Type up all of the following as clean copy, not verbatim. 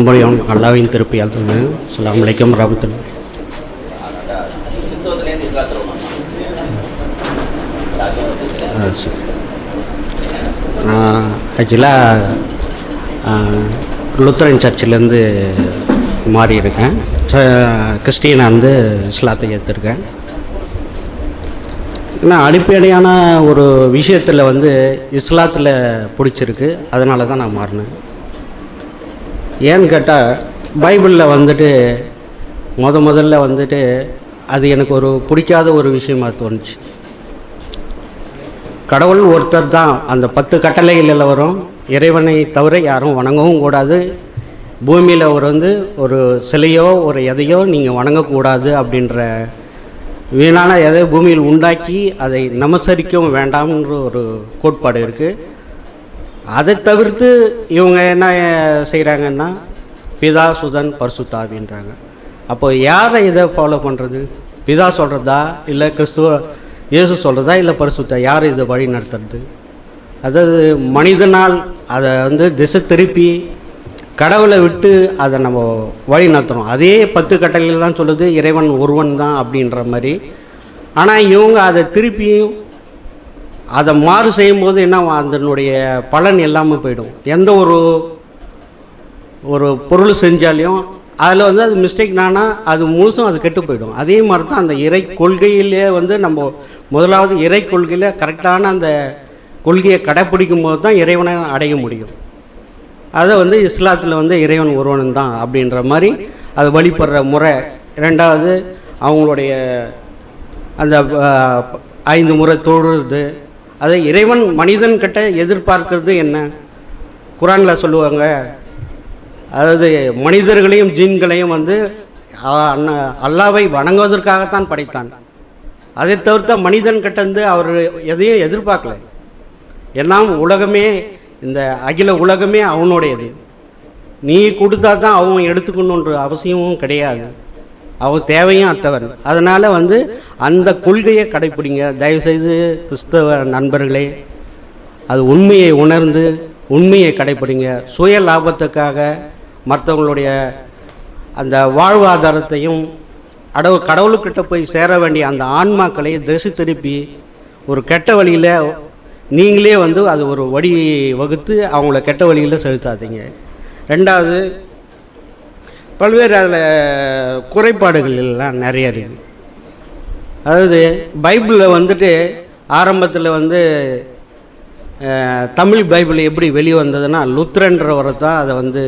மறுபடியும் அல்லாவின் திருப்பி அழுத்துங்க. அஸ்ஸலாமு அலைக்கும் வரஹ்மத்துல்லாஹி. நான் ஆக்சுவலாக லுத்தரன் சர்ச்சிலேருந்து மாறி இருக்கேன். கிறிஸ்டியனாக வந்து இஸ்லாத்தை ஏற்றிருக்கேன். ஏன்னா அடிப்படையான ஒரு விஷயத்தில் வந்து இஸ்லாத்தில் பிடிச்சிருக்கு, அதனால தான் நான் மாறினேன். ஏன்னு கேட்டால் பைபிளில் வந்துட்டு முதல்ல வந்துட்டு அது எனக்கு ஒரு பிடிக்காத ஒரு விஷயமாக தோணுச்சு. கடவுள் ஒருத்தர் தான், அந்த 10 கட்டளைகளில் வரும் இறைவனை தவிர யாரும் வணங்கவும் கூடாது, பூமியில் அவர் வந்து ஒரு சிலையோ ஒரு எதையோ நீங்கள் வணங்கக்கூடாது அப்படின்ற வீணான எதை பூமியில் உண்டாக்கி அதை நமஸ்கரிக்கவும் வேண்டாம்ன்ற ஒரு கோட்பாடு இருக்குது. அதை தவிர்த்து இவங்க என்ன செய்கிறாங்கன்னா பிதா சுதன் பரிசுத்தாவின்றாங்க. அப்போ யாரை இதை ஃபாலோ பண்ணுறது? பிதா சொல்கிறதா இல்லை இயேசு சொல்கிறதா இல்லை பரிசுத்தா? யார் இதை வழி நடத்துறது? அதாவது மனிதனால் அதை வந்து திசை திருப்பி கடவுளை விட்டு அதை நம்ம வழி நடத்தணும். அதே 10 கட்டளையில் தான் சொல்லுது இறைவன் ஒருவன் தான் அப்படின்ற மாதிரி. ஆனால் இவங்க அதை திருப்பியும் அதை மாறு செய்யும்போது என்ன, அதனுடைய பலன் எல்லாமே போயிடும். எந்த ஒரு பொருள் செஞ்சாலையும் அதில் வந்து அது மிஸ்டேக்னானா அது முழுசும் அது கெட்டு போயிடும். அதே மாதிரி தான் அந்த இறை கொள்கையிலே வந்து நம்ம முதலாவது இறை கொள்கையில் கரெக்டான அந்த கொள்கையை கடைப்பிடிக்கும் போது தான் இறைவனை அடைய முடியும். அதை வந்து இஸ்லாத்தில் வந்து இறைவன் ஒருவன் தான் அப்படின்ற மாதிரி அது வழிபடுற முறை. ரெண்டாவது அவங்களுடைய அந்த 5 முறை தொழுறது. அதை இறைவன் மனிதன் கிட்ட எதிர்பார்க்கறது என்ன? குரானில் சொல்லுவாங்க, அதாவது மனிதர்களையும் ஜீன்களையும் வந்து அல்லாவை வணங்குவதற்காகத்தான் படைத்தான். அதை தவிர்த்த மனிதன் கிட்ட வந்து அவர் எதையும் எதிர்பார்க்கல. எல்லாம் உலகமே, இந்த அகில உலகமே அவனுடையது. நீ கொடுத்தா தான் அவன் எடுத்துக்கணுன்ற அவசியமும் கிடையாது. அவன் தேவையும் அற்றவன். அதனால் வந்து அந்த கொள்கையை கடைப்பிடிங்க தயவுசெய்து கிறிஸ்தவ நண்பர்களே. அது உண்மையை உணர்ந்து உண்மையை கடைப்பிடிங்க. சுய லாபத்துக்காக மற்றவங்களுடைய அந்த வாழ்வாதாரத்தையும் கடவுளுக்கிட்ட போய் சேர வேண்டிய அந்த ஆன்மாக்களை திசை திருப்பி ஒரு கெட்ட வழியில் நீங்களே வந்து அது ஒரு வழி வகுத்து அவங்கள கெட்ட வழியில் செலுத்தாதீங்க. ரெண்டாவது, பல்வேறு அதில் குறைபாடுகள் எல்லாம் நிறைய இருக்குது. அதாவது பைபிளில் வந்துட்டு ஆரம்பத்தில் வந்து தமிழ் பைபிள் எப்படி வெளியே வந்ததுன்னா லுத்ரன்றவரை தான் அதை வந்து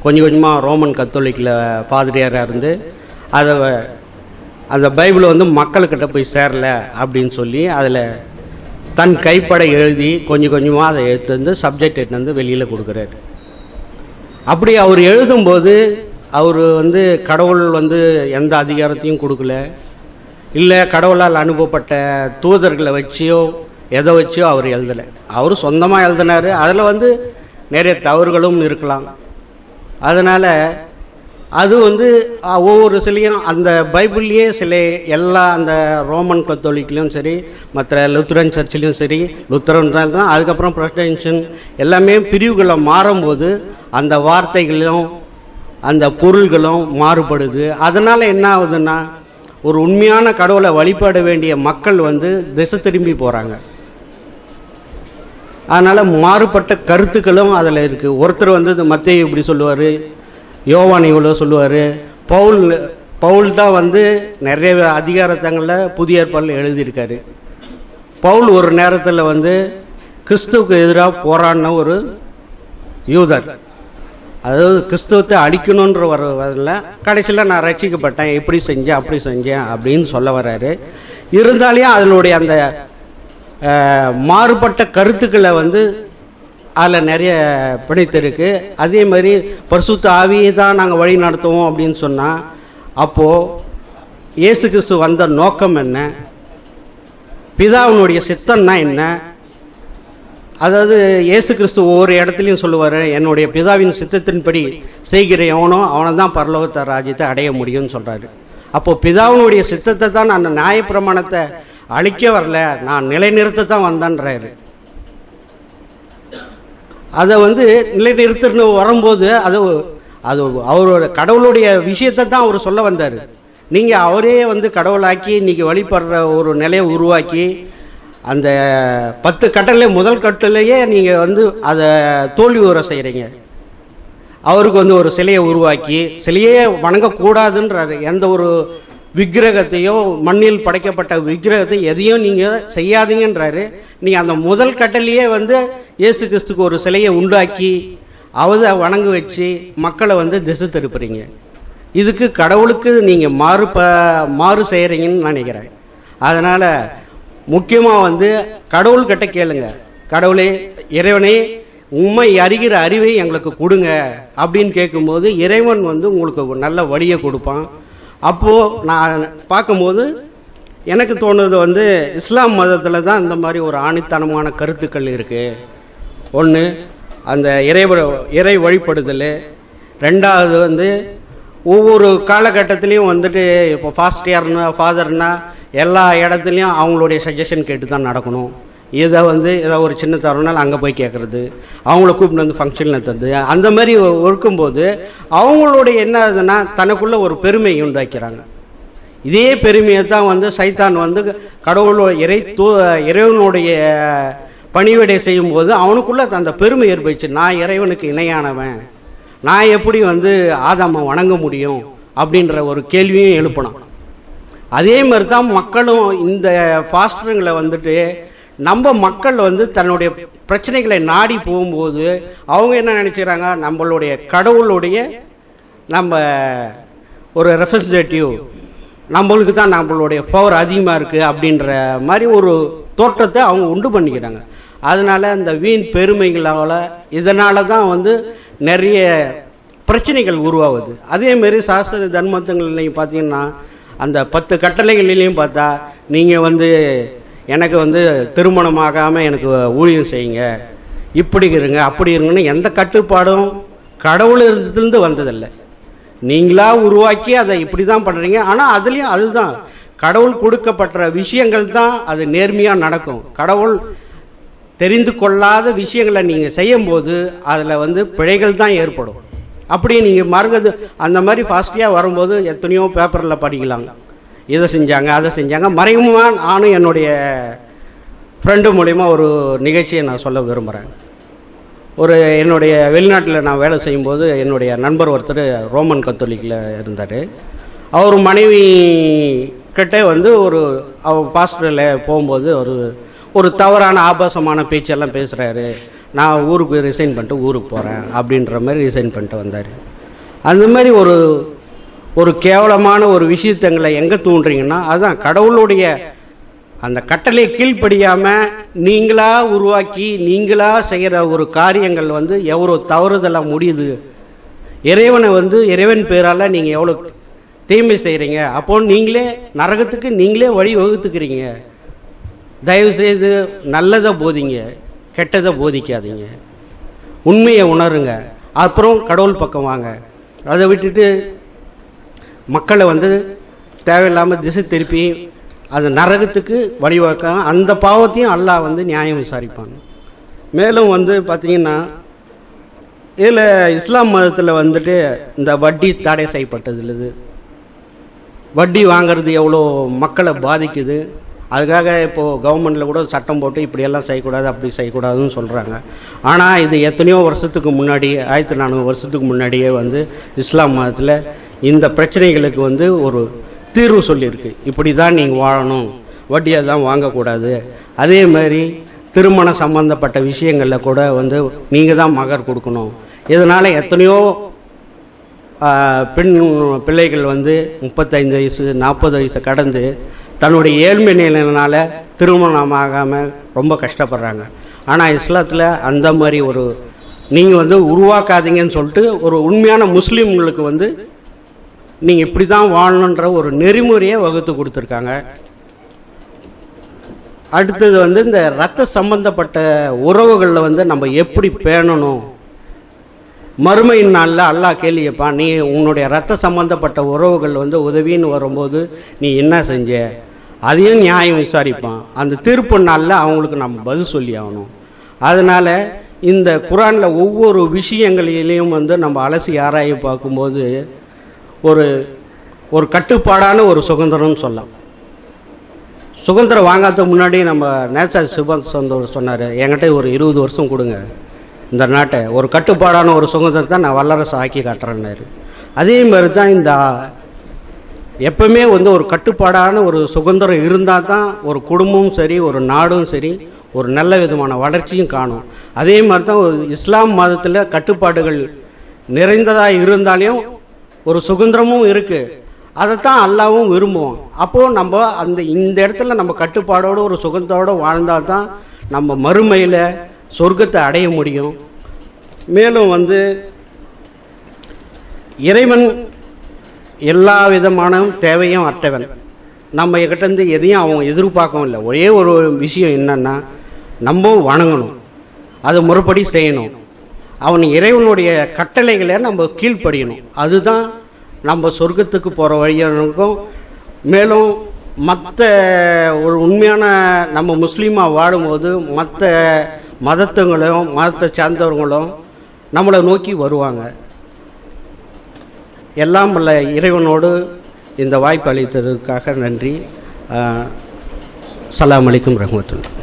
கொஞ்சம் கொஞ்சமாக ரோமன் கத்தோலிக்கில் பாதிரியாராக இருந்து அதை அந்த பைபிளை வந்து மக்கள்கிட்ட போய் சேரல அப்படின்னு சொல்லி அதில் தன் கைப்படை எழுதி கொஞ்சம் கொஞ்சமாக அதை எடுத்து வந்து சப்ஜெக்ட் எடுத்து வந்து வெளியில் கொடுக்குறாரு. அப்படி அவர் எழுதும்போது அவர் வந்து கடவுள் வந்து எந்த அதிகாரத்தையும் கொடுக்கல, இல்லை கடவுளால் அனுப்பப்பட்ட தூதர்களை வச்சியோ எதை வச்சோ அவர் எழுதலை. அவர் சொந்தமாக எழுதினார். அதில் வந்து நிறைய தவறுகளும் இருக்கலாம். அதனால் அது வந்து ஒவ்வொரு சிலையும் அந்த பைபிள்லேயே சில எல்லா அந்த ரோமன் கத்தோலிக்லேயும் சரி, மற்ற லுத்தரன் சர்ச்சிலையும் சரி, லுத்தரன் தான் அதுக்கப்புறம் ப்ரொட்டெஸ்டன்ட் எல்லாமே பிரிவுகளை மாறும்போது அந்த வார்த்தைகளும் அந்த பொருள்களும் மாறுபடுது. அதனால் என்ன ஆகுதுன்னா ஒரு உண்மையான கடவுளை வழிபட வேண்டிய மக்கள் வந்து திசை திரும்பி போகிறாங்க. அதனால் மாறுபட்ட கருத்துக்களும் அதில் இருக்குது. ஒருத்தர் வந்து மத்தேயு இப்படி சொல்லுவார், யோவான் இவ்வளோ சொல்லுவார், பவுல் தான் வந்து நிறைய அதிகாரத்தங்களில் புதிய ஏற்பாடில் எழுதியிருக்காரு. பவுல் ஒரு நேரத்தில் வந்து கிறிஸ்துவுக்கு எதிராக போராடின ஒரு யூதர், அதாவது கிறிஸ்துவத்தை அழிக்கணுன்ற வரல, கடைசியில் நான் ரட்சிக்கப்பட்டேன், இப்படி செஞ்சேன் அப்படி செஞ்சேன் அப்படின்னு சொல்ல வர்றாரு. இருந்தாலும் அதனுடைய அந்த மாறுபட்ட கருத்துக்களை வந்து அதில் நிறைய பிணைத்திருக்கு. அதே மாதிரி பரிசுத்த ஆவியை தான் நாங்கள் வழி நடத்துவோம் அப்படின்னு சொன்னால் அப்போது இயேசு கிறிஸ்து வந்த நோக்கம் என்ன, பிதாவினுடைய சித்தம்னா என்ன? அதாவது இயேசு கிறிஸ்து ஒவ்வொரு இடத்துலையும் சொல்லுவார், என்னுடைய பிதாவின் சித்தத்தின்படி செய்கிற எவனோ அவனை தான் பரலோகத்தை ராஜ்யத்தை அடைய முடியும்னு சொல்கிறாரு. அப்போது பிதாவினுடைய சித்தத்தை தான் அந்த நியாயப்பிரமாணத்தை அழிக்க வரல, நான் நிலைநிறுத்தத்தான் வந்தேன்றாரு. அதை வந்து நிலைநிறுத்தன்னு வரும்போது அது அவரோட கடவுளுடைய விஷயத்தை தான் அவர் சொல்ல வந்தார். நீங்கள் அவரே வந்து கடவுளாக்கி இன்றைக்கி வழிபடுற ஒரு நிலையை உருவாக்கி அந்த 10 கட்டளை முதல் கட்டளையே நீங்கள் வந்து அதை தோல்வி உற செய்கிறீங்க. அவருக்கு வந்து ஒரு சிலையை உருவாக்கி சிலையே வணங்கக்கூடாதுன்றாரு. எந்த ஒரு விக்கிரகத்தையோ மண்ணில் படைக்கப்பட்ட விக்கிரகத்தை எதையும் நீங்கள் செய்யாதீங்கன்றாரு. நீங்கள் அந்த முதல் கட்டளையே வந்து இயேசு கிறிஸ்துக்கு ஒரு சிலையை உண்டாக்கி அவதை வணங்க வச்சு மக்களை வந்து திசை திருப்புறீங்க. இதுக்கு கடவுளுக்கு நீங்கள் மாறு செய்கிறீங்கன்னு நினைக்கிறேன். அதனால் முக்கியமாக வந்து கடவுள்கிட்ட கேளுங்க, கடவுளே இறைவனே உண்மை அறிகிற அறிவை எங்களுக்கு கொடுங்க அப்படின்னு கேட்கும்போது இறைவன் வந்து உங்களுக்கு நல்ல வழியை கொடுப்பான். அப்போது நான் பார்க்கும்போது எனக்கு தோணுது வந்து இஸ்லாம் மதத்தில் தான் இந்த மாதிரி ஒரு ஆணித்தனமான கருத்துக்கள் இருக்குது. ஒன்று அந்த இறை வழிபடுதல், ரெண்டாவது வந்து ஒவ்வொரு காலகட்டத்திலையும் வந்துட்டு இப்போ ஃபாதர்னா எல்லா இடத்துலையும் அவங்களுடைய சஜஷன் கேட்டு தான் நடக்கணும். இதை வந்து ஏதாவது ஒரு சின்ன தருணம் அங்கே போய் கேட்குறது, அவங்கள கூப்பிட்டு வந்து ஃபங்க்ஷன் நடத்துறது, அந்த மாதிரி இருக்கும்போது அவங்களுடைய என்ன ஆகுதுன்னா தனக்குள்ள ஒரு பெருமையை உண்டாக்கிறாங்க. இதே பெருமையை தான் வந்து சைத்தான் வந்து இறைவனுடைய பணிவிடை செய்யும்போது அவனுக்குள்ள அந்த பெருமை ஏற்படுச்சு. நான் இறைவனுக்கு இணையானவன், நான் எப்படி வந்து ஆதாமை வணங்க முடியும் அப்படின்ற ஒரு கேள்வியும் எழுப்பினான். அதே மாதிரி தான் மக்களும் இந்த ஃபாஸ்டருங்களை வந்துட்டு நம்ம மக்கள் வந்து தன்னுடைய பிரச்சனைகளை நாடி போகும்போது அவங்க என்ன நினைச்சுக்கிறாங்க, நம்மளுடைய கடவுளுடைய நம்ம ஒரு ரெப்ரசன்டேட்டிவ், நம்மளுக்கு தான் நம்மளுடைய பவர் அதிகமாக இருக்குது அப்படின்ற மாதிரி ஒரு தோற்றத்தை அவங்க உண்டு பண்ணிக்கிறாங்க. அதனால் இந்த வீண் பெருமைகளால் இதனால தான் வந்து நிறைய பிரச்சனைகள் உருவாகுது. அதேமாரி சாஸ்திர தர்மத்துங்கள்லையும் பார்த்தீங்கன்னா அந்த 10 கட்டளைகளிலையும் பார்த்தா நீங்கள் வந்து எனக்கு வந்து திருமணமாகாமல் எனக்கு ஊழியம் செய்யுங்க, இப்படி இருங்க அப்படி இருங்கன்னு எந்த கட்டுப்பாடும் கடவுளிலிருந்து வந்ததில்லை. நீங்களா உருவாக்கி அதை இப்படி தான் பண்ணுறீங்க. ஆனால் அதுலேயும் அதுதான் கடவுள் கொடுக்கப்பட்ட விஷயங்கள் தான் அது நேர்மையாக நடக்கும். கடவுள் தெரிந்து கொள்ளாத விஷயங்களை நீங்கள் செய்யும்போது அதில் வந்து பிழைகள் தான் ஏற்படும். அப்படி நீங்கள் மறந்தது அந்த மாதிரி ஃபாஸ்டியாக வரும்போது எத்தனையோ பேப்பரில் படிக்கலாங்க, இதை செஞ்சாங்க அதை செஞ்சாங்க. மறைமுகமாக நானும் என்னுடைய ஃப்ரெண்டு மூலிமா ஒரு நிகழ்ச்சியை நான் சொல்ல விரும்புகிறேன். என்னுடைய வெளிநாட்டில் நான் வேலை செய்யும்போது என்னுடைய நண்பர் ஒருத்தர் ரோமன் கத்தோலிக்கில் இருந்தார். அவர் மனைவி கிட்டே வந்து அவர் பாஸ்டரில் போகும்போது ஒரு தவறான ஆபாசமான பேச்செல்லாம் பேசுகிறாரு. நான் ஊருக்கு ரிசைன் பண்ணிட்டு ஊருக்கு போகிறேன் அப்படின்ற மாதிரி ரிசைன் பண்ணிட்டு வந்தார். அந்த மாதிரி ஒரு கேவலமான ஒரு விஷயத்தங்களை எங்கே தூண்டுறீங்கன்னா அதுதான் கடவுளுடைய அந்த கட்டளை கீழ்ப்படியாமல் நீங்களாக உருவாக்கி நீங்களாக செய்கிற ஒரு காரியங்கள் வந்து எவ்வளோ தவறுதலாக முடியுது. இறைவனை வந்து இறைவன் பேரால் நீங்கள் எவ்வளோ தீமை செய்கிறீங்க. அப்போ நீங்களே நரகத்துக்கு நீங்களே வழி வகுத்துக்கிறீங்க. தயவுசெய்து நல்லதை போதிங்க, கெட்டதை போதிக்காதீங்க, உண்மையை உணருங்க, அப்புறம் கடவுள் பக்கம் வாங்க. அதை விட்டுட்டு மக்களை வந்து தேவையில்லாமல் திசை திருப்பி அது நரகத்துக்கு வழிவகுக்க அந்த பாவத்தையும் அல்லாஹ் வந்து நியாயம் விசாரிப்பாங்க. மேலும் வந்து பார்த்திங்கன்னா இதில் இஸ்லாம் மதத்தில் வந்துட்டு இந்த வட்டி தடை செய்யப்பட்டது. வட்டி வாங்கிறது எவ்வளோ மக்களை பாதிக்குது. அதுக்காக இப்போது கவர்மெண்ட்டில் கூட சட்டம் போட்டு இப்படியெல்லாம் செய்யக்கூடாது அப்படி செய்யக்கூடாதுன்னு சொல்கிறாங்க. ஆனால் இது எத்தனையோ வருஷத்துக்கு முன்னாடி 1400 வருஷத்துக்கு முன்னாடியே வந்து இஸ்லாம் மதத்தில் இந்த பிரச்சனைகளுக்கு வந்து ஒரு தீர்வு சொல்லியிருக்கு. இப்படி தான் நீங்கள் வாழணும், வட்டியை தான் வாங்கக்கூடாது. அதே மாதிரி திருமணம் சம்பந்தப்பட்ட விஷயங்களில் கூட வந்து நீங்கள் தான் மகர் கொடுக்கணும். இதனால் எத்தனையோ பிள்ளைகள் வந்து 35 வயசு 40 வயசு கடந்து தன்னுடைய ஏழ்மை நிலையினால திருமணமாகாமல் ரொம்ப கஷ்டப்படுறாங்க. ஆனால் இஸ்லாத்தில் அந்த மாதிரி நீங்கள் வந்து உருவாக்காதீங்கன்னு சொல்லிட்டு ஒரு உண்மையான முஸ்லீம்களுக்கு வந்து நீங்கள் இப்படி தான் வாழணுன்ற ஒரு நெறிமுறையை வகுத்து கொடுத்துருக்காங்க. அடுத்தது வந்து இந்த இரத்த சம்பந்தப்பட்ட உறவுகளில் வந்து நம்ம எப்படி பேணணும். மறுமையின் நாளில் அல்லாஹ் கேள்வி கேட்பான், நீ உன்னுடைய இரத்த சம்பந்தப்பட்ட உறவுகள் வந்து உதவின்னு வரும்போது நீ என்ன செஞ்ச, அதையும் நியாயம் விசாரிப்பான். அந்த தீர்ப்பு நாளில் அவங்களுக்கு நம்ம பதில் சொல்லி ஆகணும். அதனால் இந்த குரானில் ஒவ்வொரு விஷயங்களிலையும் வந்து நம்ம அலசி ஆராய பார்க்கும்போது ஒரு ஒரு கட்டுப்பாடான ஒரு சுதந்திரம்னு சொல்லலாம். சுதந்திரம் வாங்காத முன்னாடி நம்ம நேதாஜி சுபாஷ் சந்திரபோஸ் சொன்னார், என்கிட்ட ஒரு 20 வருஷம் கொடுங்க, இந்த நாட்டை ஒரு கட்டுப்பாடான ஒரு சுதந்திரத்தை நான் வல்லரசு ஆக்கி காட்டுறேன்னாரு. அதே மாதிரி தான் இந்த எப்பவுமே வந்து ஒரு கட்டுப்பாடான ஒரு சுதந்திரம் இருந்தால் தான் ஒரு குடும்பமும் சரி, ஒரு நாடும் சரி, ஒரு நல்ல விதமான வளர்ச்சியும் காணும். அதே மாதிரி தான் ஒரு இஸ்லாம் மதத்தில் கட்டுப்பாடுகள் நிறைந்ததாக இருந்தாலையும் ஒரு சுதந்திரமும் இருக்குது. அதைத்தான் அல்லாவும் விரும்புவோம். அப்போது நம்ம இந்த இடத்துல நம்ம கட்டுப்பாடோடு ஒரு சுகத்தோடு வாழ்ந்தால்தான் நம்ம மறுமையில் சொர்க்கத்தை அடைய முடியும். மேலும் வந்து இறைவன் எல்லா விதமான தேவையும் அற்றவன். நம்ம கிட்டேருந்து எதையும் அவன் எதிர்பார்க்கவும் இல்லை. ஒரே ஒரு விஷயம் என்னன்னா, நம்ம வணங்கணும், அதை முறைப்படி செய்யணும், அவன் இறைவனுடைய கட்டளைகளை நம்ம கீழ்ப்படியணும். அதுதான் நம்ம சொர்க்கத்துக்கு போகிற வழியானுக்கும். மேலும் மற்ற ஒரு உண்மையான நம்ம முஸ்லீமாக வாழும்போது மற்ற மதத்துங்களும் மதத்தை சார்ந்தவர்களும் நம்மளை நோக்கி வருவாங்க. எல்லாம் வல்ல இறைவனோடு இந்த வாய்ப்பு அளித்ததற்காக நன்றி. அஸ்ஸலாமு அலைக்கும் ரஹ்மத்துல்லாஹ்.